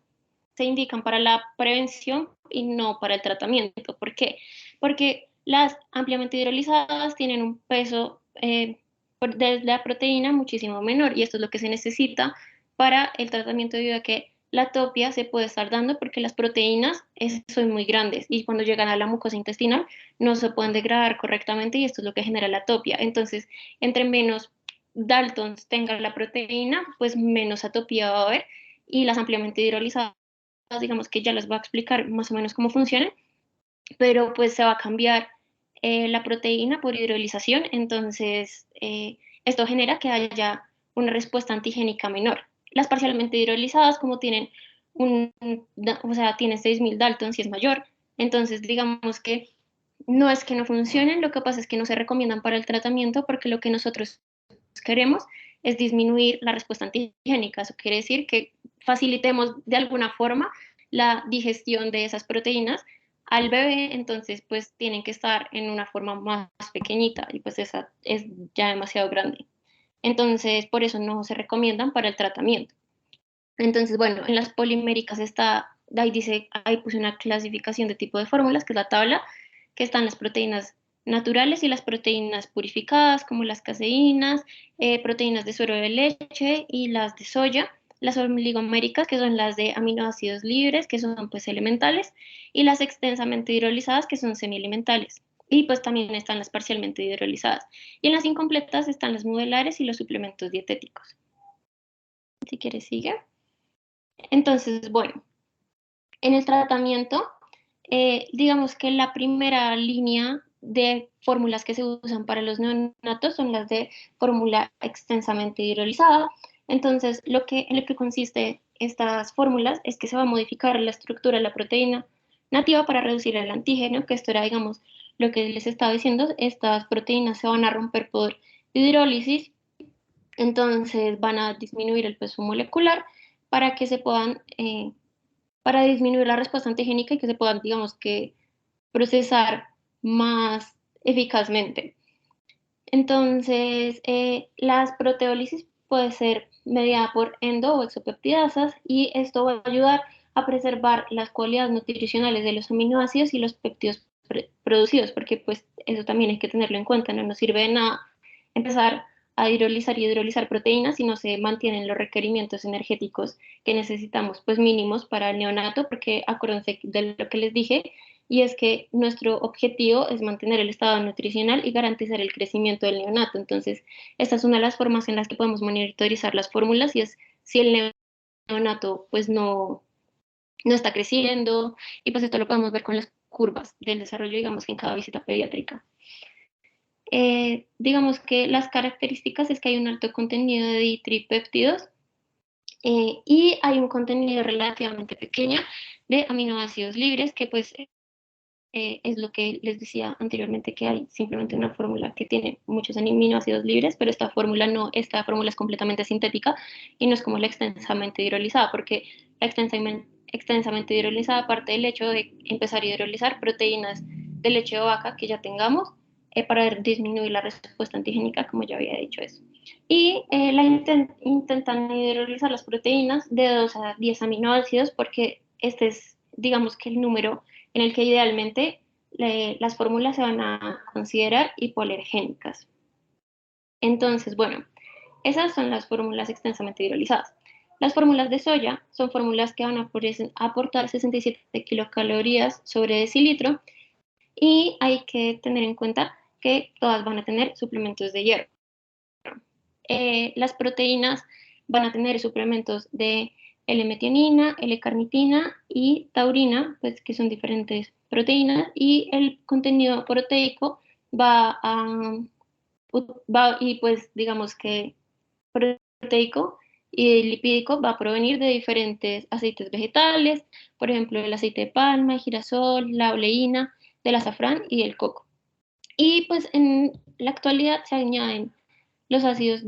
se indican para la prevención y no para el tratamiento. ¿Por qué? Porque las ampliamente hidrolizadas tienen un peso de la proteína muchísimo menor, y esto es lo que se necesita para el tratamiento, debido a que la atopia se puede estar dando porque las proteínas son muy grandes y cuando llegan a la mucosa intestinal no se pueden degradar correctamente, y esto es lo que genera la atopia. Entonces, entre menos Daltons tenga la proteína, pues menos atopia va a haber, y las ampliamente hidrolizadas, digamos que ya les voy a explicar más o menos cómo funcionan, pero pues se va a cambiar la proteína por hidrolización, entonces esto genera que haya una respuesta antigénica menor. Las parcialmente hidrolizadas, como tienen o sea, tienen 6000 Daltons y es mayor, entonces digamos que no funcionen, lo que pasa es que no se recomiendan para el tratamiento porque lo que nosotros queremos es disminuir la respuesta antigénica. Eso quiere decir que facilitemos de alguna forma la digestión de esas proteínas al bebé, entonces pues tienen que estar en una forma más pequeñita y pues esa es ya demasiado grande. Entonces por eso no se recomiendan para el tratamiento. Entonces, bueno, en las poliméricas ahí dice, ahí puse una clasificación de tipo de fórmulas, que es la tabla, que están las proteínas naturales y las proteínas purificadas, como las caseínas, proteínas de suero de leche y las de soya, las oligoméricas, que son las de aminoácidos libres, que son pues elementales, y las extensamente hidrolizadas, que son semielementales. Y pues también están las parcialmente hidrolizadas. Y en las incompletas están las modelares y los suplementos dietéticos. Si quieres, sigue. Entonces, bueno, en el tratamiento, digamos que la primera línea de fórmulas que se usan para los neonatos son las de fórmula extensamente hidrolizada. Entonces, en lo que consiste estas fórmulas es que se va a modificar la estructura de la proteína nativa para reducir el antígeno, que esto era, digamos, lo que les estaba diciendo. Estas proteínas se van a romper por hidrólisis, entonces van a disminuir el peso molecular para que se puedan para disminuir la respuesta antigénica y que se puedan, digamos que, procesar más eficazmente. Entonces, las proteólisis puede ser mediada por endo o exopeptidasas, y esto va a ayudar a preservar las cualidades nutricionales de los aminoácidos y los péptidos producidos, porque pues eso también hay que tenerlo en cuenta, no nos sirve de nada empezar a hidrolizar y hidrolizar proteínas si no se mantienen los requerimientos energéticos que necesitamos, pues mínimos para el neonato, porque acuérdense de lo que les dije, y es que nuestro objetivo es mantener el estado nutricional y garantizar el crecimiento del neonato. Entonces, esta es una de las formas en las que podemos monitorizar las fórmulas, y es si el neonato pues no está creciendo, y pues esto lo podemos ver con las curvas del desarrollo, digamos que en cada visita pediátrica. Digamos que las características es que hay un alto contenido de ditripéptidos y hay un contenido relativamente pequeño de aminoácidos libres, que pues es lo que les decía anteriormente, que hay simplemente una fórmula que tiene muchos aminoácidos libres, pero esta fórmula no, esta fórmula es completamente sintética y no es como la extensamente hidrolizada, porque la extensamente hidrolizada parte del hecho de empezar a hidrolizar proteínas de leche de vaca que ya tengamos para disminuir la respuesta antigénica, como ya había dicho eso. Y intentan hidrolizar las proteínas de 2 a 10 aminoácidos, porque este es, digamos que el número en el que idealmente las fórmulas se van a considerar hipoalergénicas. Entonces, bueno, esas son las fórmulas extensamente hidrolizadas. Las fórmulas de soya son fórmulas que van a aportar 67 kilocalorías sobre decilitro, y hay que tener en cuenta que todas van a tener suplementos de hierro. Las proteínas van a tener suplementos de L-metionina, L-carnitina y taurina, pues que son diferentes proteínas, y el contenido proteico y pues digamos que proteico y lipídico va a provenir de diferentes aceites vegetales, por ejemplo, el aceite de palma, el girasol, la oleína, del azafrán y del coco. Y pues en la actualidad se añaden los ácidos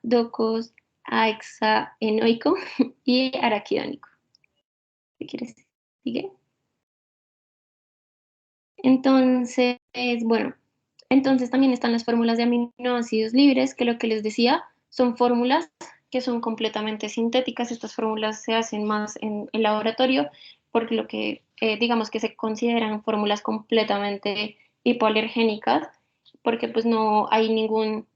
docosahexaenoico y araquidónico. ¿Qué quieres? ¿Sigue? Entonces, bueno, entonces también están las fórmulas de aminoácidos libres, que lo que les decía son fórmulas que son completamente sintéticas. Estas fórmulas se hacen más en el laboratorio, porque lo que digamos que se consideran fórmulas completamente hipoalergénicas, porque pues no hay ningún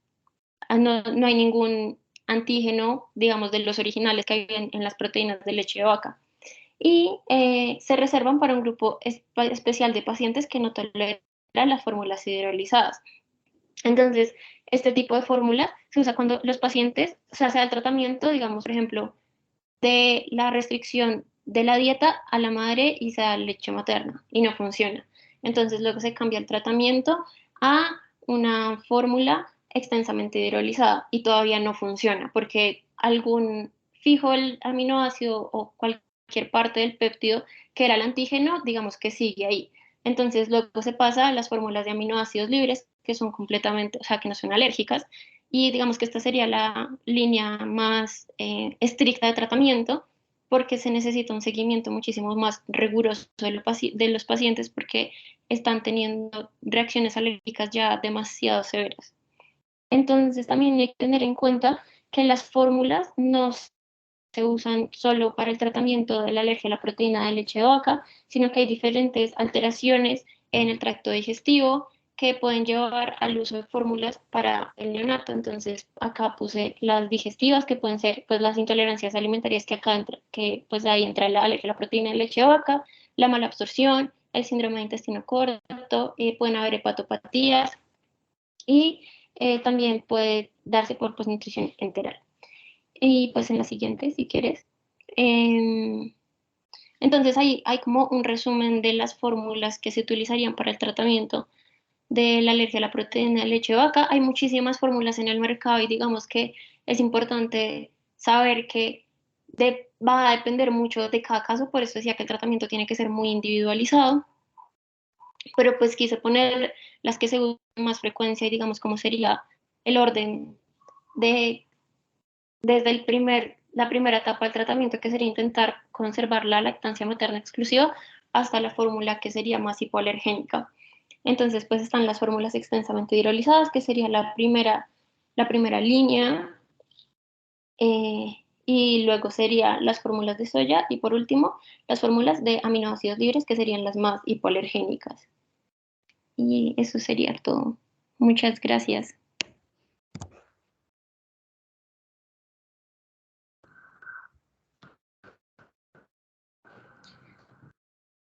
antígeno, digamos, de los originales que hay en las proteínas de leche de vaca. Y se reservan para un grupo especial de pacientes que no toleran las fórmulas hidrolizadas. Entonces, este tipo de fórmula se usa cuando los pacientes se hace el tratamiento, digamos, por ejemplo, de la restricción de la dieta a la madre y se da leche materna y no funciona. Entonces, luego se cambia el tratamiento a una fórmula extensamente hidrolizada y todavía no funciona porque algún fijo el aminoácido o cualquier parte del péptido que era el antígeno, digamos que sigue ahí. Entonces, luego se pasa a las fórmulas de aminoácidos libres, que son completamente, o sea, que no son alérgicas, y digamos que esta sería la línea más estricta de tratamiento, porque se necesita un seguimiento muchísimo más riguroso de los pacientes, porque están teniendo reacciones alérgicas ya demasiado severas. Entonces también hay que tener en cuenta que las fórmulas no se usan solo para el tratamiento de la alergia a la proteína de leche de vaca, sino que hay diferentes alteraciones en el tracto digestivo que pueden llevar al uso de fórmulas para el neonato. Entonces, acá puse las digestivas, que pueden ser pues las intolerancias alimentarias, que acá entra, que pues ahí entra la alergia a la proteína de leche de vaca, la mala absorción, el síndrome de intestino corto, pueden haber hepatopatías, y también puede darse por posnutrición enteral. Y pues en la siguiente, si quieres. Em, entonces hay como un resumen de las fórmulas que se utilizarían para el tratamiento de la alergia a la proteína de leche de vaca. Hay muchísimas fórmulas en el mercado, y digamos que es importante saber que va a depender mucho de cada caso, por eso decía que el tratamiento tiene que ser muy individualizado, pero pues quise poner las que se usan con más frecuencia, y digamos cómo sería el orden de desde la primera etapa del tratamiento, que sería intentar conservar la lactancia materna exclusiva, hasta la fórmula que sería más hipoalergénica. Entonces, pues están las fórmulas extensamente hidrolizadas, que sería la primera línea, y luego serían las fórmulas de soya y por último las fórmulas de aminoácidos libres que serían las más hipoalergénicas. Y eso sería todo. Muchas gracias.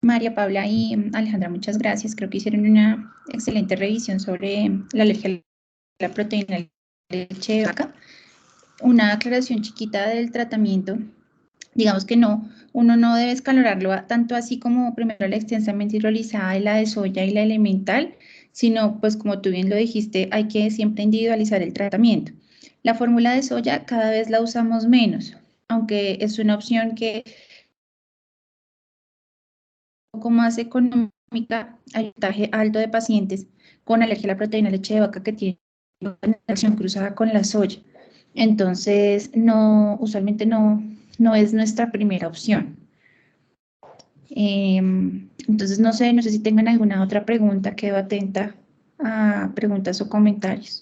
María Paula y Alejandra, muchas gracias. Creo que hicieron una excelente revisión sobre la alergia a la proteína de leche de vaca. Una aclaración chiquita del tratamiento. Digamos que no, uno no debe escalonarlo tanto así como primero la extensamente hidrolizada y la de soya y la elemental, sino pues como tú bien lo dijiste, hay que siempre individualizar el tratamiento. La fórmula de soya cada vez la usamos menos, aunque es una opción que poco más económica al porcentaje alto de pacientes con alergia a la proteína de leche de vaca que tienen una reacción cruzada con la soya. Entonces, no, usualmente no es nuestra primera opción. Entonces, no sé si tengan alguna otra pregunta, quedo atenta a preguntas o comentarios.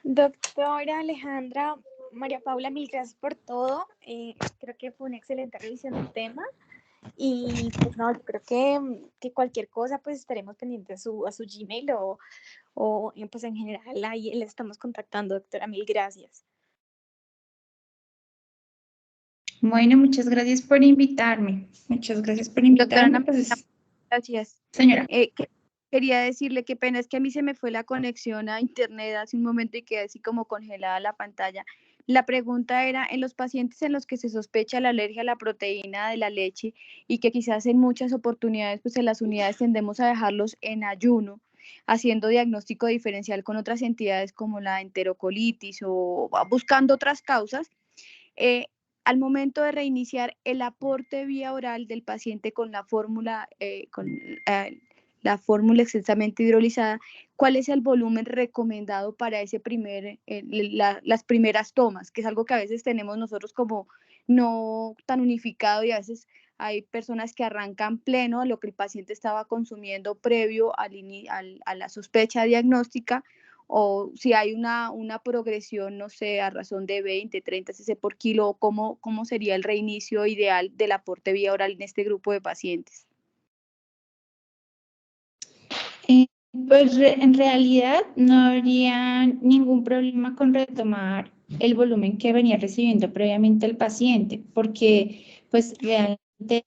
Doctora Alejandra, María Paula, mil gracias por todo. Creo que fue una excelente revisión del tema. Y pues no, yo creo que cualquier cosa pues estaremos pendientes a su Gmail o pues en general ahí le estamos contactando, doctora, mil gracias. Bueno, muchas gracias por invitarme. Muchas gracias por Doctora invitarme. Ana, gracias. Señora. Quería decirle que pena es que a mí se me fue la conexión a internet hace un momento y quedé así como congelada la pantalla. La pregunta era, en los pacientes en los que se sospecha la alergia a la proteína de la leche y que quizás en muchas oportunidades pues en las unidades tendemos a dejarlos en ayuno, haciendo diagnóstico diferencial con otras entidades como la enterocolitis o buscando otras causas, al momento de reiniciar el aporte vía oral del paciente con la fórmula, la fórmula extensamente hidrolizada, ¿cuál es el volumen recomendado para ese las primeras tomas? Que es algo que a veces tenemos nosotros como no tan unificado y a veces hay personas que arrancan pleno a lo que el paciente estaba consumiendo previo a la sospecha diagnóstica, o si hay una progresión, no sé, a razón de 20, 30 cc por kilo, ¿cómo sería el reinicio ideal del aporte vía oral en este grupo de pacientes? Pues en realidad no habría ningún problema con retomar el volumen que venía recibiendo previamente el paciente, porque pues realmente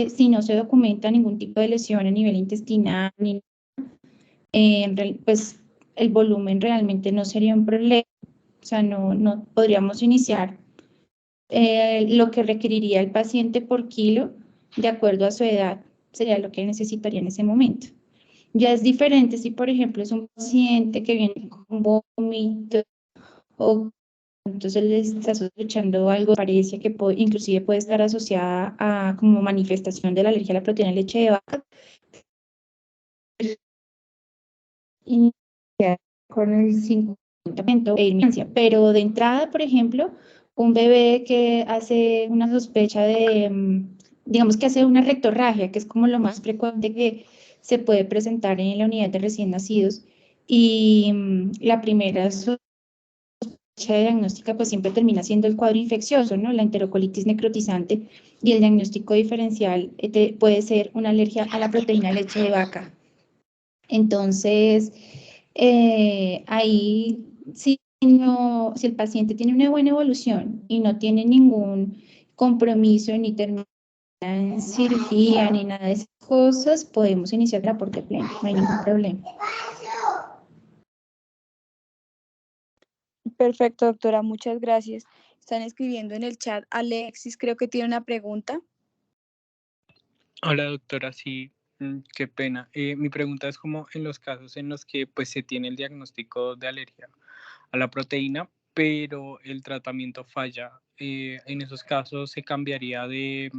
si no se documenta ningún tipo de lesión a nivel intestinal, pues el volumen realmente no sería un problema, o sea, no podríamos iniciar lo que requeriría el paciente por kilo de acuerdo a su edad, sería lo que necesitaría en ese momento. Ya es diferente si, por ejemplo, es un paciente que viene con vómito o entonces le está sospechando algo, parece que inclusive puede estar asociada a como manifestación de la alergia a la proteína de leche de vaca. Y con el 50% de inminencia. Pero de entrada, por ejemplo, un bebé que hace una sospecha de, digamos que hace una rectorragia, que es como lo más frecuente que se puede presentar en la unidad de recién nacidos, y la primera sospecha diagnóstica pues siempre termina siendo el cuadro infeccioso, ¿no? La enterocolitis necrotizante, y el diagnóstico diferencial puede ser una alergia a la proteína de leche de vaca. Entonces, ahí si el paciente tiene una buena evolución y no tiene ningún compromiso ni termina en cirugía ni nada de esas cosas, podemos iniciar el aporte pleno, no hay ningún problema. Perfecto, doctora, muchas gracias. Están escribiendo en el chat. Alexis, creo que tiene una pregunta. Hola doctora, sí, qué pena. Mi pregunta es como en los casos en los que pues se tiene el diagnóstico de alergia a la proteína, pero el tratamiento falla. En esos casos se cambiaría de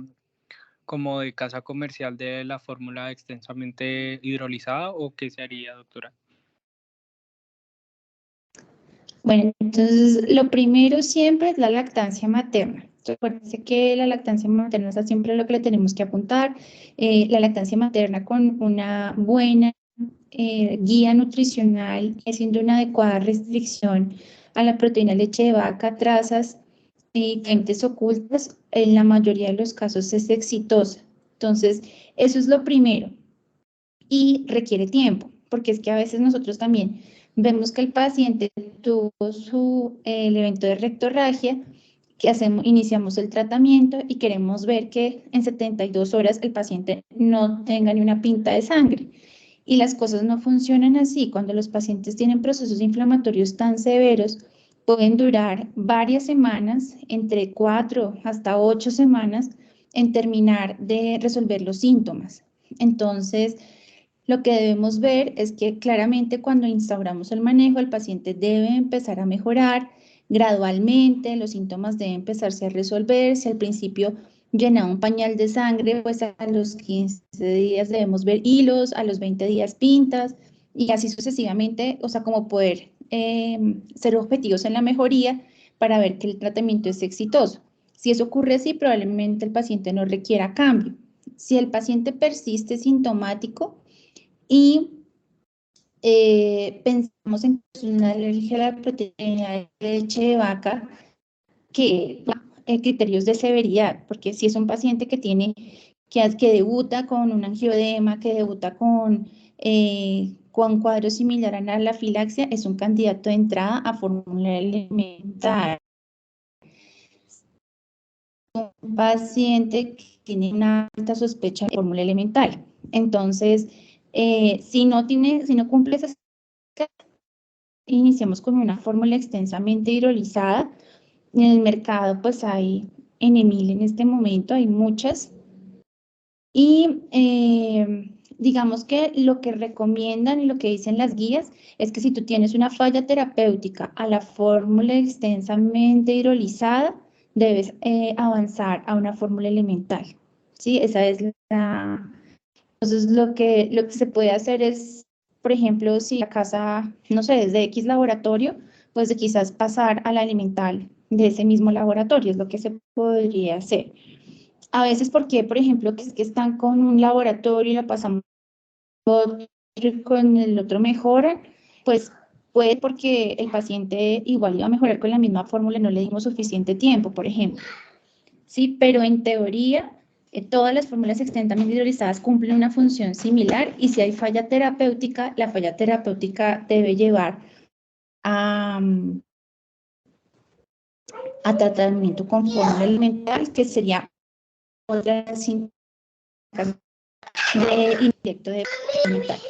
como de casa comercial de la fórmula extensamente hidrolizada, ¿o qué se haría, doctora? Bueno, entonces lo primero siempre es la lactancia materna. Recuérdense que la lactancia materna es siempre lo que le tenemos que apuntar. La lactancia materna con una buena guía nutricional, haciendo una adecuada restricción a la proteína leche de vaca, trazas y fuentes ocultas, en la mayoría de los casos es exitosa. Entonces, eso es lo primero y requiere tiempo, porque es que a veces nosotros también vemos que el paciente tuvo el evento de rectorragia, que iniciamos el tratamiento y queremos ver que en 72 horas el paciente no tenga ni una pinta de sangre. Y las cosas no funcionan así. Cuando los pacientes tienen procesos inflamatorios tan severos, pueden durar varias semanas, entre 4 hasta 8 semanas, en terminar de resolver los síntomas. Entonces, lo que debemos ver es que claramente cuando instauramos el manejo, el paciente debe empezar a mejorar gradualmente, los síntomas deben empezarse a resolver. Si al principio llenaba un pañal de sangre, pues a los 15 días debemos ver hilos, a los 20 días pintas, y así sucesivamente, o sea, como poder ser objetivos en la mejoría para ver que el tratamiento es exitoso. Si eso ocurre así, probablemente el paciente no requiera cambio. Si el paciente persiste sintomático y pensamos en una alergia a la proteína de leche de vaca, que criterios de severidad, porque si es un paciente que tiene, que debuta con un angioedema, que debuta con cuadro similar a la anafilaxia, es un candidato de entrada a fórmula elemental. Un paciente que tiene una alta sospecha de fórmula elemental. Entonces, si no cumple esas, iniciamos con una fórmula extensamente hidrolizada. En el mercado pues hay Enemil en este momento, hay muchas. Y digamos que lo que recomiendan y lo que dicen las guías es que si tú tienes una falla terapéutica a la fórmula extensamente hidrolizada, debes avanzar a una fórmula elemental. ¿Sí? Esa es la... Entonces lo que se puede hacer es, por ejemplo, si la casa, no sé, es de X laboratorio, pues de quizás pasar a la elemental de ese mismo laboratorio, es lo que se podría hacer. A veces porque, por ejemplo, que es que están con un laboratorio y la pasamos y con el otro mejoran, pues puede porque el paciente igual iba a mejorar con la misma fórmula y no le dimos suficiente tiempo, por ejemplo. Sí, pero en teoría todas las fórmulas extensamente hidrolizadas cumplen una función similar, y si hay falla terapéutica, la falla terapéutica debe llevar a tratamiento con fórmula elemental, que sería otra de inyecto de elemental.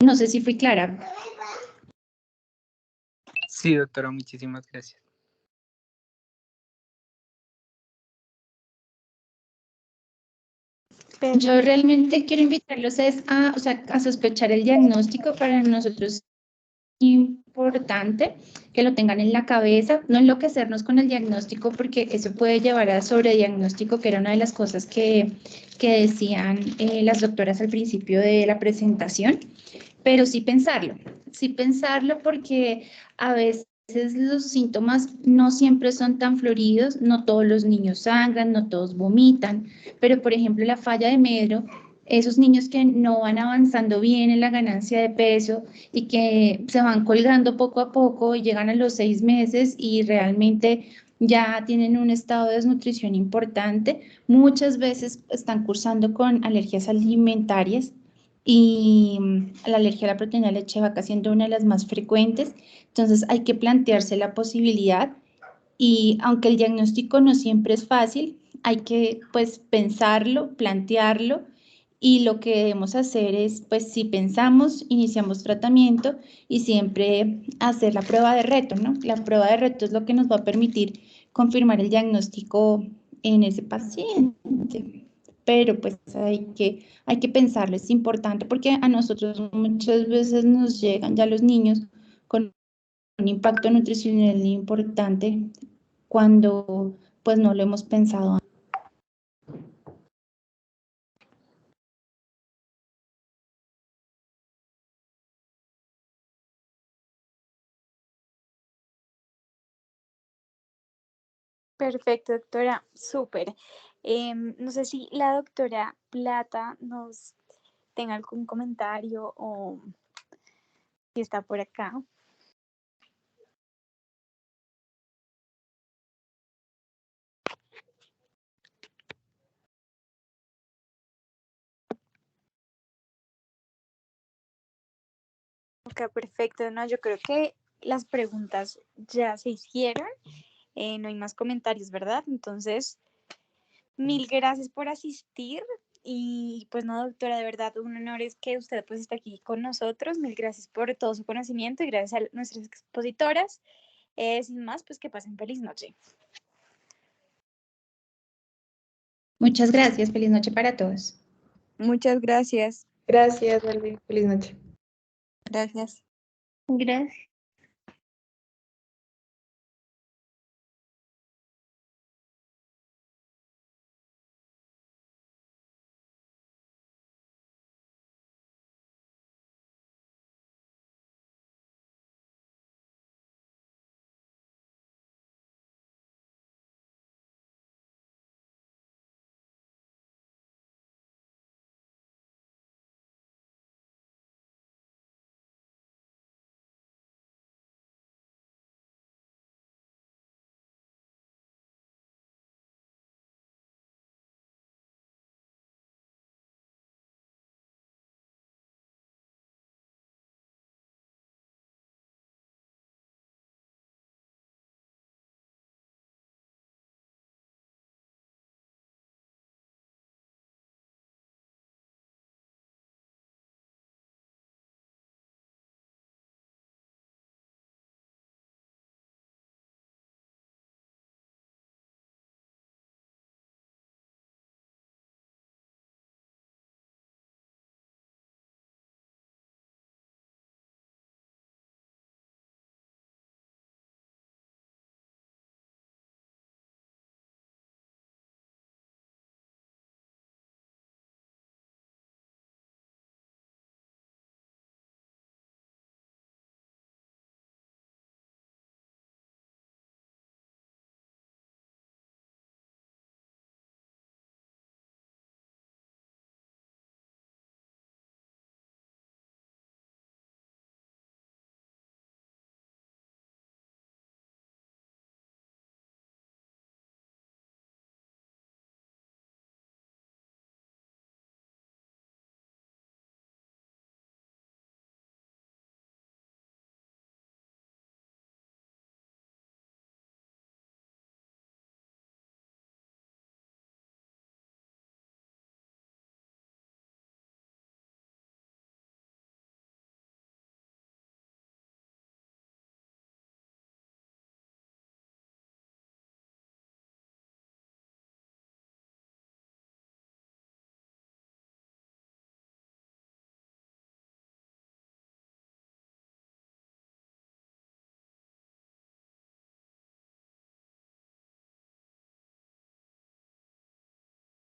No sé si fui clara. Sí, doctora, muchísimas gracias. Yo realmente quiero invitarlos a sospechar el diagnóstico. Para nosotros es importante que lo tengan en la cabeza, no enloquecernos con el diagnóstico, porque eso puede llevar a sobrediagnóstico, que era una de las cosas que decían las doctoras al principio de la presentación, pero sí pensarlo porque a veces veces los síntomas no siempre son tan floridos, no todos los niños sangran, no todos vomitan, pero por ejemplo la falla de Medro, esos niños que no van avanzando bien en la ganancia de peso y que se van colgando poco a poco y llegan a los 6 meses y realmente ya tienen un estado de desnutrición importante, muchas veces están cursando con alergias alimentarias y la alergia a la proteína de leche de vaca siendo una de las más frecuentes. Entonces hay que plantearse la posibilidad y aunque el diagnóstico no siempre es fácil, hay que pues pensarlo, plantearlo y lo que debemos hacer es pues si pensamos, iniciamos tratamiento y siempre hacer la prueba de reto, ¿no? La prueba de reto es lo que nos va a permitir confirmar el diagnóstico en ese paciente. Pero pues hay que pensarlo, es importante porque a nosotros muchas veces nos llegan ya los niños con un impacto nutricional importante cuando pues no lo hemos pensado. Perfecto, doctora, súper. No sé si la doctora Plata nos tenga algún comentario o si está por acá. Ok, perfecto. No, yo creo que las preguntas ya se hicieron. No hay más comentarios, ¿verdad? Entonces, mil gracias por asistir. Y pues no, doctora, de verdad, un honor es que usted pues esté aquí con nosotros. Mil gracias por todo su conocimiento y gracias a nuestras expositoras. Sin más, pues que pasen feliz noche. Muchas gracias, feliz noche para todos. Muchas gracias. Gracias, Vale. Feliz noche. Gracias. Gracias.